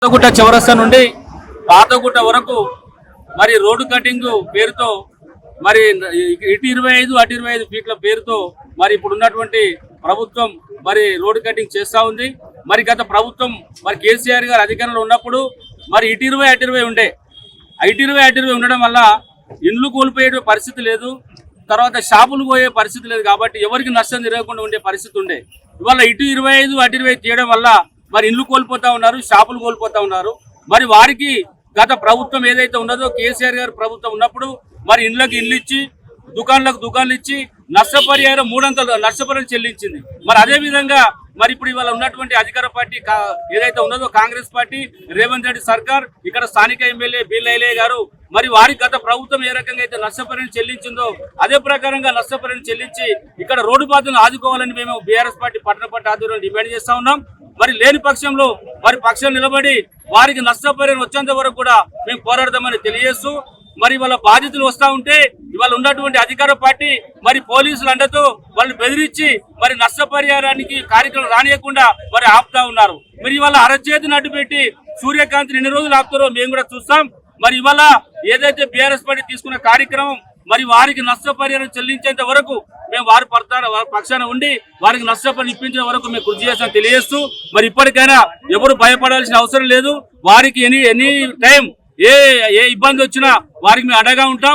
పాతగుట్ట చౌరస్తా నుండి పాతగుట్ట వరకు మరి రోడ్డు కటింగ్ పేరుతో మరి ఇటు 25 అటు 25 ఫీట్ల పేరుతో మరి ఇప్పుడు ఉన్నటువంటి ప్రభుత్వం మరి రోడ్డు కటింగ్ చేస్తూ ఉంది. మరి గత ప్రభుత్వం మరి కేసీఆర్ గారు అధికారంలో ఉన్నప్పుడు మరి ఇటు 20 అటు 20 ఉండే ఇటు 20 అటు 20 ఉండడం వల్ల ఇండ్లు కోల్పోయే పరిస్థితి లేదు, తర్వాత షాపులు పోయే పరిస్థితి లేదు. కాబట్టి ఎవరికి నష్టం జరగకుండా ఉండే పరిస్థితి ఉండే. ఇవాళ ఇటు 25 అటు 20 తీయడం వల్ల మరి ఇండ్లు కోల్పోతా ఉన్నారు, షాపులు కోల్పోతా ఉన్నారు. మరి వారికి గత ప్రభుత్వం ఏదైతే ఉన్నదో కేసీఆర్ గారు ప్రభుత్వం ఉన్నప్పుడు మరి ఇండ్లకు ఇండ్లు ఇచ్చి దుకాణాలకు దుకాణాలు ఇచ్చి నష్టపరిహారం 300 నష్టపరిహారం చెల్లించింది. మరి అదే విధంగా మరి ఇప్పుడు ఇవాళ ఉన్నటువంటి అధికార పార్టీ ఏదైతే ఉన్నదో కాంగ్రెస్ పార్టీ రేవంత్ రెడ్డి సర్కార్ ఇక్కడ స్థానిక ఎమ్మెల్యే బిల్లయ్య గారు మరి వారి గత ప్రభుత్వం ఏ రకంగా అయితే నష్టపరిహారం చెల్లించిందో అదే ప్రకారంగా నష్టపరిహారం చెల్లించి ఇక్కడ రోడ్డు బాధలను ఆదుకోవాలని మేము బీఆర్ఎస్ పార్టీ పట్టణ పార్టీ ఆధ్వర్యంలో డిమాండ్ చేస్తా ఉన్నాం. మరి లేని పక్షంలో మరి పక్షం నిలబడి వారికి నష్టపరిహారం వచ్చేంత వరకు కూడా మేము పోరాడదామని తెలియజేస్తూ మరి వాళ్ళ బాధితులు వస్తూ ఉంటే ఇవాళ ఉన్నటువంటి అధికార పార్టీ మరి పోలీసులు అండతో వాళ్ళని బెదిరించి మరి నష్టపరిహారానికి కార్యక్రమం రానియకుండా మరి ఆపుతా ఉన్నారు. మరి ఇవాళ అరచేతిని అడ్డు పెట్టి సూర్యకాంతిని ఎన్ని రోజులు ఆపుతారో మేము కూడా చూస్తాం. మరి ఇవాళ ఏదైతే బీఆర్ఎస్ పార్టీ తీసుకున్న కార్యక్రమం మరి వారికి నష్టపరిహారం చెల్లించేంత వరకు మేము వారి పక్షాన ఉండి వారికి నష్టపరిహారం ఇప్పించే వరకు మేము కృషి చేస్తామని తెలియజేస్తూ మరి ఇప్పటికైనా ఎవరు భయపడాల్సిన అవసరం లేదు. వారికి ఎనీ టైం ఏ ఇబ్బంది వచ్చినా వారికి మేము అండగా ఉంటాం.